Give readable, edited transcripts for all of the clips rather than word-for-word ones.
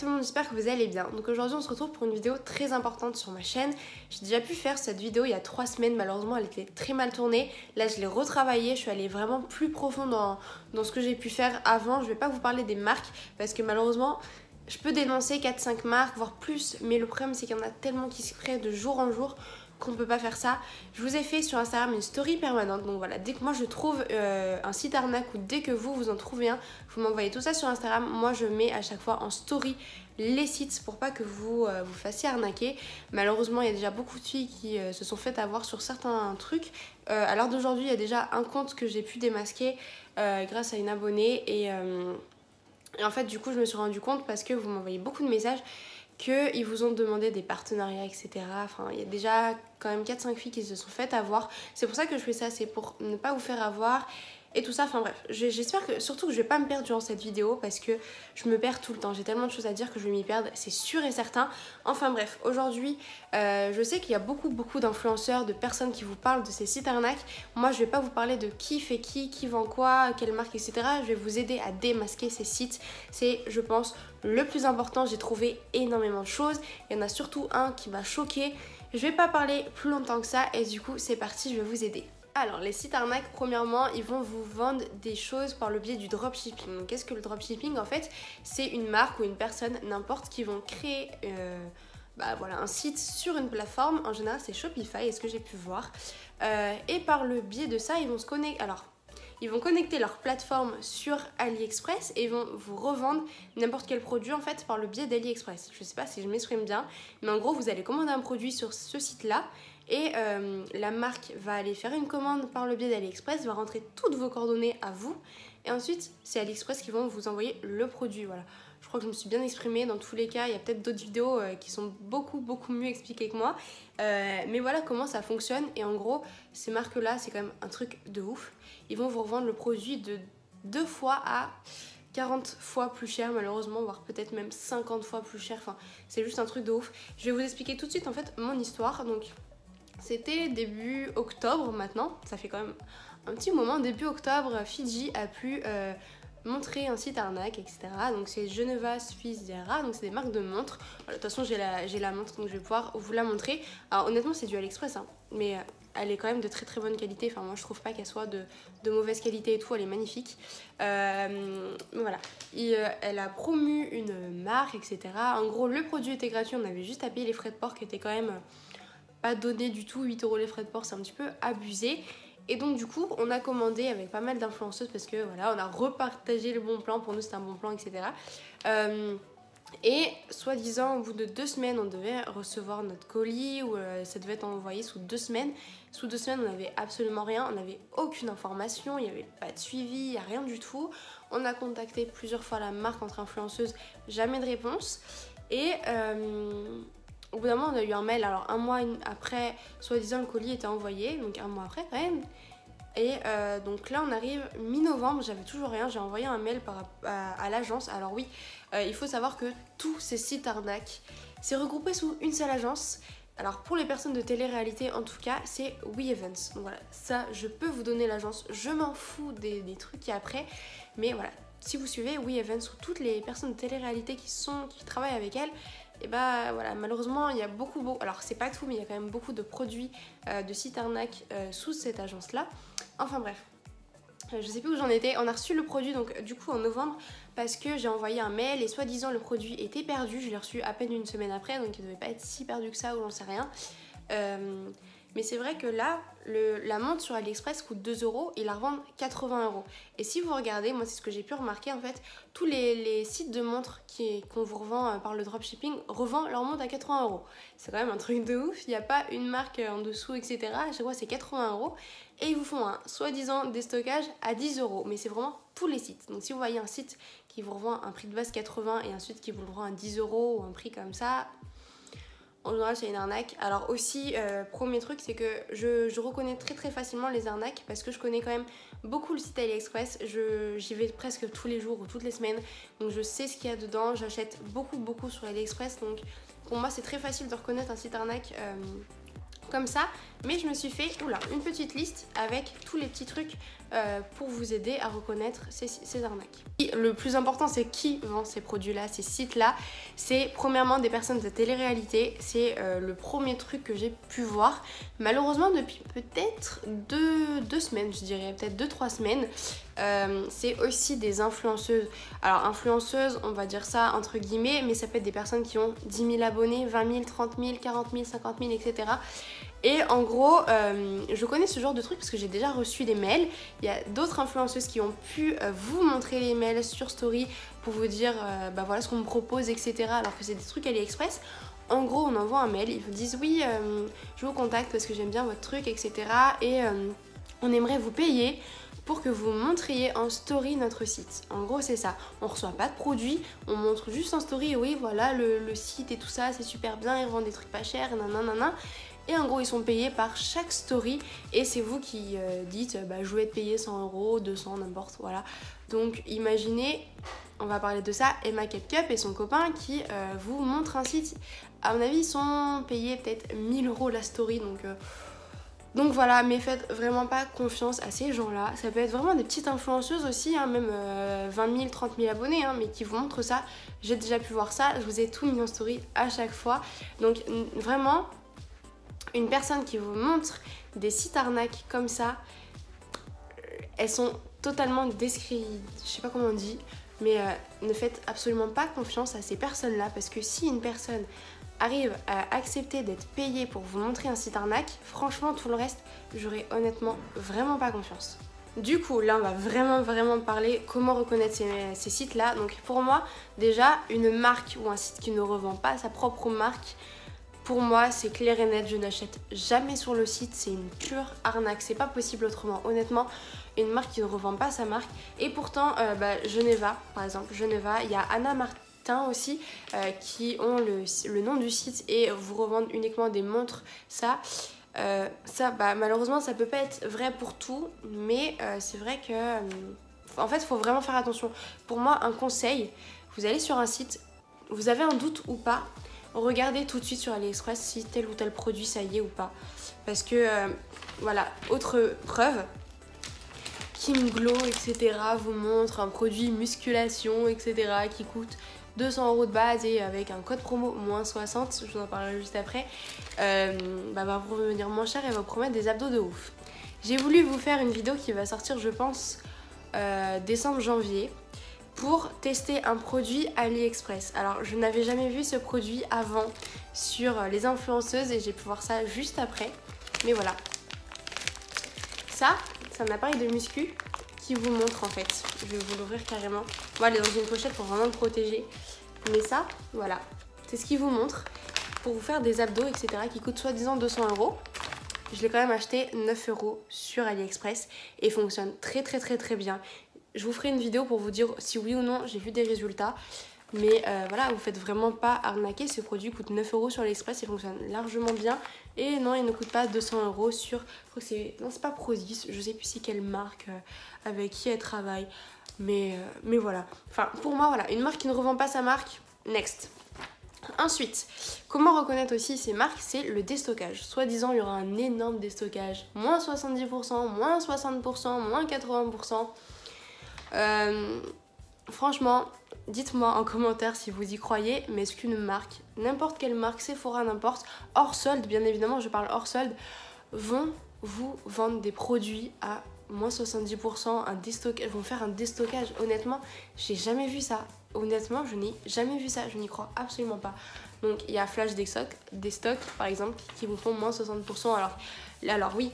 tout le monde, j'espère que vous allez bien. Donc aujourd'hui on se retrouve pour une vidéo très importante sur ma chaîne. J'ai déjà pu faire cette vidéo il y a 3 semaines, malheureusement elle était très mal tournée. Là je l'ai retravaillée, je suis allée vraiment plus profond dans ce que j'ai pu faire avant. Je vais pas vous parler des marques parce que malheureusement je peux dénoncer 4-5 marques, voire plus. Mais le problème c'est qu'il y en a tellement qui se créent de jour en jour qu'on peut pas faire ça. Je vous ai fait sur Instagram une story permanente, donc voilà, dès que moi je trouve un site arnaque ou dès que vous en trouvez un, vous m'envoyez tout ça sur Instagram. Moi je mets à chaque fois en story les sites pour pas que vous vous fassiez arnaquer. Malheureusement il y a déjà beaucoup de filles qui se sont faites avoir sur certains trucs. À l'heure d'aujourd'hui il y a déjà un compte que j'ai pu démasquer grâce à une abonnée et en fait du coup je me suis rendu compte parce que vous m'envoyez beaucoup de messages qu'ils vous ont demandé des partenariats, etc. Enfin, il y a déjà quand même 4-5 filles qui se sont faites avoir. C'est pour ça que je fais ça, c'est pour ne pas vous faire avoir et tout ça. Enfin bref, j'espère que surtout que je vais pas me perdre durant cette vidéo parce que je me perds tout le temps. J'ai tellement de choses à dire que je vais m'y perdre, c'est sûr et certain. Enfin bref, aujourd'hui, je sais qu'il y a beaucoup d'influenceurs, de personnes qui vous parlent de ces sites arnaques. Moi, je vais pas vous parler de qui fait qui vend quoi, quelle marque, etc. Je vais vous aider à démasquer ces sites. C'est, je pense, le plus important. J'ai trouvé énormément de choses. Il y en a surtout un qui m'a choquée. Je vais pas parler plus longtemps que ça et du coup, c'est parti, je vais vous aider. Alors les sites arnaques, premièrement, ils vont vous vendre des choses par le biais du dropshipping. Qu'est-ce que le dropshipping? En fait, c'est une marque ou une personne, n'importe, qui vont créer voilà, un site sur une plateforme. En général, c'est Shopify, est-ce que j'ai pu voir. Et par le biais de ça, ils vont se connecter. Alors, ils vont connecter leur plateforme sur AliExpress et ils vont vous revendre n'importe quel produit en fait par le biais d'AliExpress. Je sais pas si je m'exprime bien, mais en gros, vous allez commander un produit sur ce site-là. Et la marque va aller faire une commande par le biais d'AliExpress, va rentrer toutes vos coordonnées à vous. Et ensuite, c'est AliExpress qui vont vous envoyer le produit. Voilà. Je crois que je me suis bien exprimée. Dans tous les cas, il y a peut-être d'autres vidéos qui sont beaucoup mieux expliquées que moi. Mais voilà comment ça fonctionne. Et en gros, ces marques-là, c'est quand même un truc de ouf. Ils vont vous revendre le produit de 2 fois à 40 fois plus cher malheureusement, voire peut-être même 50 fois plus cher. Enfin, c'est juste un truc de ouf. Je vais vous expliquer tout de suite en fait mon histoire. Donc, c'était début octobre maintenant, ça fait quand même un petit moment. Début octobre, Fidji a pu montrer un site arnaque, etc. Donc c'est Geneva Svizzera, donc c'est des marques de montres. Voilà, de toute façon j'ai la montre donc je vais pouvoir vous la montrer. Alors honnêtement c'est du AliExpress hein, mais elle est quand même de très bonne qualité. Enfin moi je trouve pas qu'elle soit de mauvaise qualité et tout, elle est magnifique. Voilà, elle a promu une marque, etc. En gros le produit était gratuit, on avait juste à payer les frais de port qui étaient quand même pas donné du tout. 8 € les frais de port, c'est un petit peu abusé. Et donc du coup on a commandé avec pas mal d'influenceuses parce que voilà, on a repartagé le bon plan, pour nous c'était un bon plan, etc. Et soi-disant au bout de 2 semaines on devait recevoir notre colis ou ça devait être envoyé sous 2 semaines. Sous 2 semaines on n'avait absolument rien, on n'avait aucune information, il n'y avait pas de suivi, il n'y a rien du tout. On a contacté plusieurs fois la marque entre influenceuses, jamais de réponse. Et au bout d'un moment, on a eu un mail, alors un mois après, soi-disant le colis était envoyé, donc un mois après quand même. Et donc là, on arrive mi-novembre, j'avais toujours rien, j'ai envoyé un mail à l'agence. Alors oui, il faut savoir que tous ces sites arnaques, c'est regroupé sous une seule agence. Alors pour les personnes de télé-réalité, en tout cas, c'est WeEvents. Donc voilà, ça, je peux vous donner l'agence, je m'en fous des trucs qui après, mais voilà. Si vous suivez WeEvents ou toutes les personnes de télé-réalité qui travaillent avec elles, et bah voilà, malheureusement il y a beaucoup, alors c'est pas tout, mais il y a quand même beaucoup de produits de sites arnaques sous cette agence là. Enfin bref, je sais plus où j'en étais. On a reçu le produit donc du coup en novembre parce que j'ai envoyé un mail et soi-disant le produit était perdu. Je l'ai reçu à peine une semaine après, donc il devait pas être si perdu que ça ou j'en sais rien. Mais c'est vrai que là, la montre sur AliExpress coûte 2 €, ils la revendent 80 €. Et si vous regardez, moi c'est ce que j'ai pu remarquer en fait, tous les sites de montres qu'on vous revend par le dropshipping revendent leur montre à 80 €. C'est quand même un truc de ouf, il n'y a pas une marque en dessous, etc. À chaque fois c'est 80 € et ils vous font un soi-disant déstockage à 10 €. Mais c'est vraiment tous les sites. Donc si vous voyez un site qui vous revend un prix de base 80 et ensuite qui vous le revend à 10 € ou un prix comme ça, en général c'est une arnaque. Alors aussi, premier truc, c'est que je reconnais très facilement les arnaques parce que je connais quand même beaucoup le site AliExpress. J'y vais presque tous les jours ou toutes les semaines, donc je sais ce qu'il y a dedans. J'achète beaucoup sur AliExpress, donc pour moi c'est très facile de reconnaître un site arnaque comme ça. Mais je me suis fait une petite liste avec tous les petits trucs pour vous aider à reconnaître ces arnaques. Et le plus important, c'est qui vend ces produits-là, ces sites-là. C'est premièrement des personnes de télé-réalité. C'est le premier truc que j'ai pu voir. Malheureusement, depuis peut-être deux semaines, je dirais, peut-être 2-3 semaines. C'est aussi des influenceuses. Alors influenceuses, on va dire ça entre guillemets, mais ça peut être des personnes qui ont 10 000 abonnés, 20 000, 30 000, 40 000, 50 000, etc. Et en gros, je connais ce genre de truc parce que j'ai déjà reçu des mails. Il y a d'autres influenceuses qui ont pu vous montrer les mails sur Story pour vous dire bah voilà ce qu'on me propose, etc. Alors que c'est des trucs AliExpress. En gros, on envoie un mail, ils vous disent oui, je vous contacte parce que j'aime bien votre truc, etc. Et on aimerait vous payer pour que vous montriez en story notre site. En gros, c'est ça. On reçoit pas de produit, on montre juste en story, oui, voilà, le site et tout ça, c'est super bien, ils vendent des trucs pas chers, nanana. Et en gros, ils sont payés par chaque story et c'est vous qui dites, bah, je vais être payé 100 €, 200, n'importe, voilà. Donc, imaginez, on va parler de ça, Emma Capcup et son copain qui vous montrent un site. À mon avis, ils sont payés peut-être 1 000 € la story, donc voilà, mais faites vraiment pas confiance à ces gens-là. Ça peut être vraiment des petites influenceuses aussi, hein, même 20 000, 30 000 abonnés, hein, mais qui vous montrent ça. J'ai déjà pu voir ça, je vous ai tout mis en story à chaque fois. Donc vraiment, une personne qui vous montre des sites arnaques comme ça, elles sont totalement je sais pas comment on dit, mais ne faites absolument pas confiance à ces personnes-là, parce que si une personne arrive à accepter d'être payé pour vous montrer un site arnaque, franchement tout le reste, j'aurais honnêtement vraiment pas confiance. Du coup, là on va vraiment parler comment reconnaître ces sites-là. Donc pour moi, déjà, une marque ou un site qui ne revend pas sa propre marque, pour moi c'est clair et net, je n'achète jamais sur le site, c'est une pure arnaque, c'est pas possible autrement. Honnêtement, une marque qui ne revend pas sa marque, et pourtant, Geneva, par exemple, Geneva, il y a Anna Martin aussi qui ont le nom du site et vous revendent uniquement des montres. Ça malheureusement ça peut pas être vrai pour tout, mais c'est vrai que en fait il faut vraiment faire attention. Pour moi, un conseil, vous allez sur un site, vous avez un doute ou pas, regardez tout de suite sur AliExpress si tel ou tel produit ça y est ou pas, parce que voilà, autre preuve, Kim Glow, etc. vous montre un produit musculation, etc. qui coûte 200 € de base et avec un code promo moins 60, je vous en parlerai juste après, va vous revenir moins cher et va vous promettre des abdos de ouf. J'ai voulu vous faire une vidéo qui va sortir, je pense, décembre-janvier, pour tester un produit AliExpress. Alors, je n'avais jamais vu ce produit avant sur les influenceuses et j'ai pu voir ça juste après. Mais voilà. Ça, c'est un appareil de muscu qui vous montre en fait. Je vais vous l'ouvrir carrément. Bon, elle est dans une pochette pour vraiment le protéger. Mais ça, voilà. C'est ce qui vous montre pour vous faire des abdos, etc. qui coûtent soi-disant 200 €. Je l'ai quand même acheté 9 € sur AliExpress et fonctionne très bien. Je vous ferai une vidéo pour vous dire si oui ou non j'ai vu des résultats. Mais voilà, vous faites vraiment pas arnaquer. Ce produit coûte 9 € sur AliExpress et fonctionne largement bien. Et non, il ne coûte pas 200 € sur... Je crois que c'est... Non, c'est pas Prozis. Je sais plus c'est quelle marque, avec qui elle travaille. Mais voilà. Enfin, pour moi, voilà. Une marque qui ne revend pas sa marque, next. Ensuite, comment reconnaître aussi ces marques, c'est le déstockage. Soi-disant, il y aura un énorme déstockage. Moins 70%, moins 60%, moins 80%. Franchement, dites-moi en commentaire si vous y croyez, mais est-ce qu'une marque, n'importe quelle marque, Sephora, n'importe, hors solde, bien évidemment, je parle hors solde, vont vous vendre des produits à moins 70%, vont faire un déstockage? Honnêtement, j'ai jamais vu ça. Honnêtement, je n'ai jamais vu ça, je n'y crois absolument pas. Donc il y a Flash des stocks par exemple qui vous font moins 60%. Alors oui,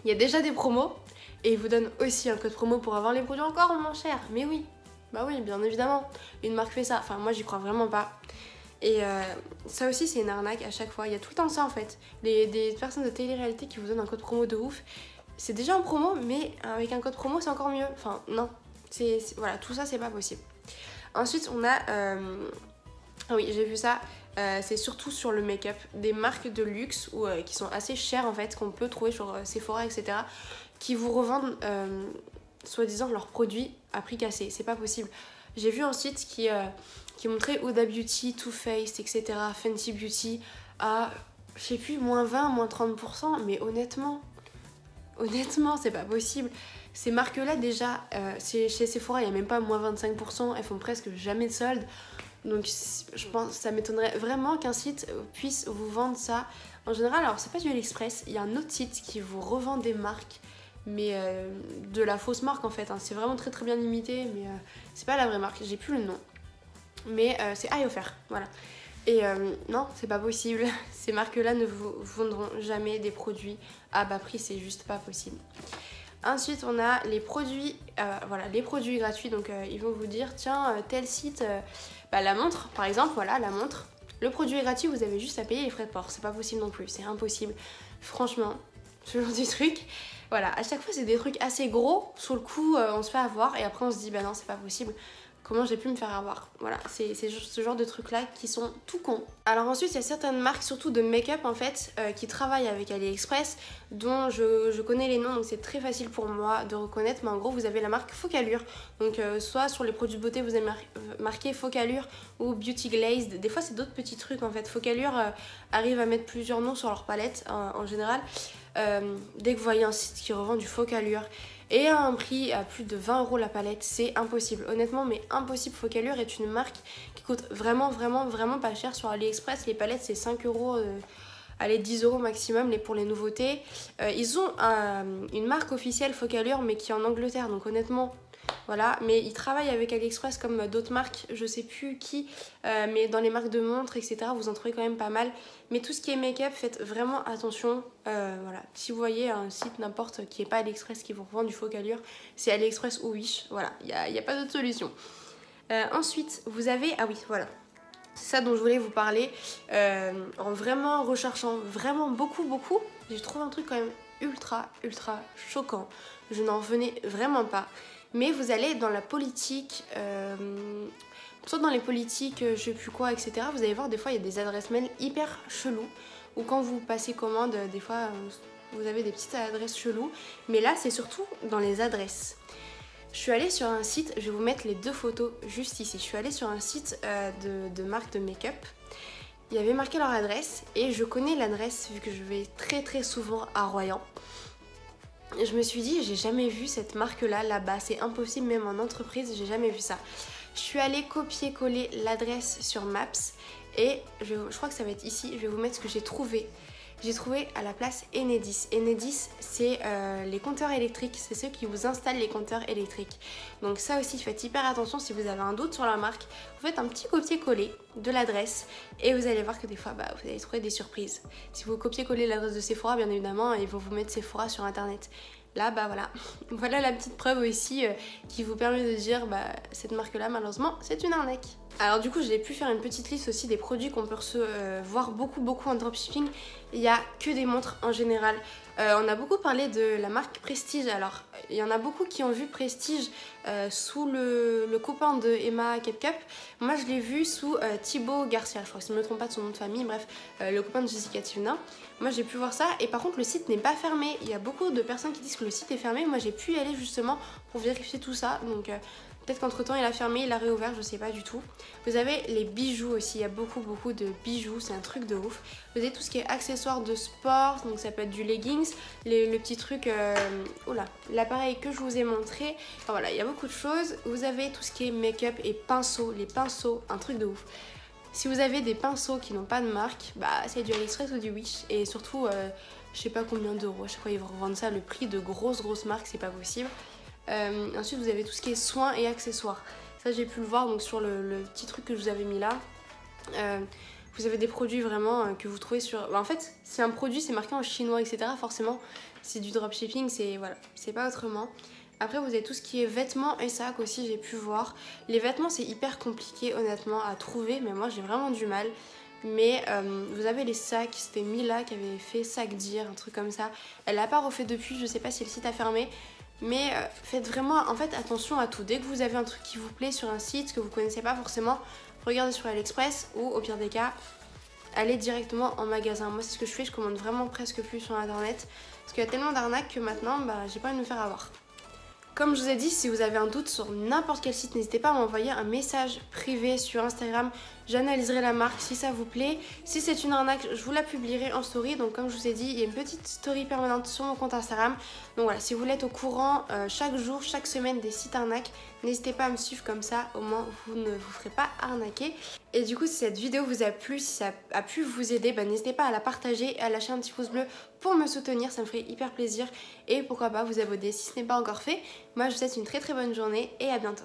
il y a déjà des promos et ils vous donnent aussi un code promo pour avoir les produits encore moins chers. Mais oui, bah oui, bien évidemment, une marque fait ça. Enfin moi j'y crois vraiment pas. Et ça aussi c'est une arnaque à chaque fois. Il y a tout le temps ça en fait. Des personnes de télé-réalité qui vous donnent un code promo de ouf. C'est déjà en promo, mais avec un code promo c'est encore mieux. Enfin non, voilà, tout ça c'est pas possible. Ensuite on a, ah oui j'ai vu ça, c'est surtout sur le make-up, des marques de luxe qui sont assez chères en fait, qu'on peut trouver sur Sephora, etc. qui vous revendent soi-disant leurs produits à prix cassé. C'est pas possible. J'ai vu un site qui montrait Huda Beauty, Too Faced, etc. Fenty Beauty à, je sais plus, moins 20, moins 30%, mais honnêtement c'est pas possible. Ces marques-là, déjà, chez Sephora, il n'y a même pas moins 25%, elles font presque jamais de soldes. Donc je pense ça m'étonnerait vraiment qu'un site puisse vous vendre ça. En général, alors c'est pas du AliExpress, il y a un autre site qui vous revend des marques, mais de la fausse marque en fait. Hein. C'est vraiment très très bien limité, mais c'est pas la vraie marque, j'ai plus le nom. Mais c'est iOffer, voilà. Et non, c'est pas possible. Ces marques-là ne vous vendront jamais des produits à bas prix, c'est juste pas possible. Ensuite, on a les produits, voilà, les produits gratuits. Donc, ils vont vous dire, tiens, tel site, la montre, par exemple, voilà, la montre. Le produit est gratuit, vous avez juste à payer les frais de port. C'est pas possible non plus, c'est impossible. Franchement, ce genre de truc. Voilà, à chaque fois, c'est des trucs assez gros. Sur le coup, on se fait avoir et après, on se dit, bah non, c'est pas possible. Comment j'ai pu me faire avoir? Voilà, c'est ce genre de trucs là qui sont tout cons. Alors ensuite il y a certaines marques, surtout de make-up en fait, qui travaillent avec AliExpress, dont je connais les noms, donc c'est très facile pour moi de reconnaître. Mais en gros vous avez la marque Focallure, donc soit sur les produits de beauté vous avez marqué Focallure ou Beauty Glazed. Des fois c'est d'autres petits trucs en fait. Focallure arrive à mettre plusieurs noms sur leur palette en général. Dès que vous voyez un site qui revend du Focallure et à un prix à plus de 20 € la palette, c'est impossible. Honnêtement, mais impossible. Focallure est une marque qui coûte vraiment pas cher sur AliExpress. Les palettes, c'est 5 €, allez, 10 € maximum pour les nouveautés. Ils ont une marque officielle Focallure, mais qui est en Angleterre. Donc honnêtement, voilà. Mais ils travaillent avec AliExpress comme d'autres marques, je sais plus qui, mais dans les marques de montres, etc., vous en trouvez quand même pas mal. Mais tout ce qui est make-up, faites vraiment attention. Voilà. Si vous voyez un site n'importe qui n'est pas AliExpress qui vous revend du Focallure, c'est AliExpress ou Wish. Voilà, il n'y a pas d'autre solution. Ensuite, vous avez... Ah oui, voilà. C'est ça dont je voulais vous parler. En vraiment recherchant vraiment beaucoup, j'ai trouvé un truc quand même ultra choquant. Je n'en revenais vraiment pas. Mais vous allez dans la politique, soit dans les politiques, je sais plus quoi, etc. Vous allez voir, des fois, il y a des adresses mail hyper cheloues. Ou quand vous passez commande, des fois, vous avez des petites adresses cheloues. Mais là, c'est surtout dans les adresses. Je suis allée sur un site, je vais vous mettre les deux photos juste ici. Je suis allée sur un site de marque de make-up. Il y avait marqué leur adresse et je connais l'adresse vu que je vais très souvent à Royan. Je me suis dit, j'ai jamais vu cette marque-là là-bas, c'est impossible, même en entreprise, j'ai jamais vu ça. Je suis allée copier-coller l'adresse sur Maps et je crois que ça va être ici, je vais vous mettre ce que j'ai trouvé. J'ai trouvé à la place Enedis. Enedis, c'est les compteurs électriques, c'est ceux qui vous installent les compteurs électriques. Donc ça aussi, faites hyper attention si vous avez un doute sur la marque. Vous faites un petit copier-coller de l'adresse et vous allez voir que des fois, vous allez trouver des surprises. Si vous copiez-coller l'adresse de Sephora, bien évidemment, ils vont vous mettre Sephora sur internet. Là, voilà. Voilà la petite preuve aussi qui vous permet de dire, cette marque-là, malheureusement, c'est une arnaque. Alors du coup, j'ai pu faire une petite liste aussi des produits qu'on peut voir beaucoup en dropshipping. Il n'y a que des montres en général. On a beaucoup parlé de la marque Prestige. Alors, il y en a beaucoup qui ont vu Prestige sous le copain de Emma Kepcup. Moi, je l'ai vu sous Thibaut Garcia, je crois, si je ne me trompe pas de son nom de famille. Bref, le copain de Jessica Tivna. Moi, j'ai pu voir ça. Et par contre, le site n'est pas fermé. Il y a beaucoup de personnes qui disent que le site est fermé. Moi, j'ai pu y aller justement pour vérifier tout ça. Donc... peut-être qu'entre temps il a fermé, il a réouvert, je sais pas du tout. Vous avez les bijoux aussi, il y a beaucoup de bijoux, c'est un truc de ouf. Vous avez tout ce qui est accessoires de sport, donc ça peut être du leggings, le petit truc, l'appareil que je vous ai montré. Enfin voilà, il y a beaucoup de choses. Vous avez tout ce qui est make-up et pinceaux, les pinceaux, un truc de ouf. Si vous avez des pinceaux qui n'ont pas de marque, c'est du AliExpress ou du Wish. Et surtout, je sais pas combien d'euros, à chaque fois ils vont revendre ça, le prix de grosses marques, c'est pas possible. Ensuite vous avez tout ce qui est soins et accessoires, ça j'ai pu le voir donc sur le petit truc que je vous avais mis là. Vous avez des produits vraiment que vous trouvez sur... en fait si un produit c'est marqué en chinois etc, forcément c'est du dropshipping, c'est pas autrement. Après vous avez tout ce qui est vêtements et sacs aussi, j'ai pu voir. Les vêtements c'est hyper compliqué honnêtement à trouver, mais moi j'ai vraiment du mal. Mais vous avez les sacs, c'était Mila qui avait fait Sac Dire, un truc comme ça. Elle l'a pas refait depuis, je sais pas si le site a fermé. Mais faites vraiment attention à tout. Dès que vous avez un truc qui vous plaît sur un site que vous connaissez pas forcément, regardez sur AliExpress ou au pire des cas, allez directement en magasin. Moi c'est ce que je fais, je commande vraiment presque plus sur internet parce qu'il y a tellement d'arnaques que maintenant j'ai pas envie de me faire avoir. Comme je vous ai dit, si vous avez un doute sur n'importe quel site, n'hésitez pas à m'envoyer un message privé sur Instagram. j'analyserai la marque si ça vous plaît. Si c'est une arnaque, je vous la publierai en story. Donc comme je vous ai dit, il y a une petite story permanente sur mon compte Instagram. Donc voilà, si vous voulez être au courant chaque jour, chaque semaine des sites arnaques, n'hésitez pas à me suivre, comme ça au moins vous ne vous ferez pas arnaquer. Et du coup, si cette vidéo vous a plu, si ça a pu vous aider, n'hésitez pas à la partager, à lâcher un petit pouce bleu pour me soutenir, ça me ferait hyper plaisir. Et pourquoi pas vous abonner si ce n'est pas encore fait. Moi je vous souhaite une très très bonne journée et à bientôt.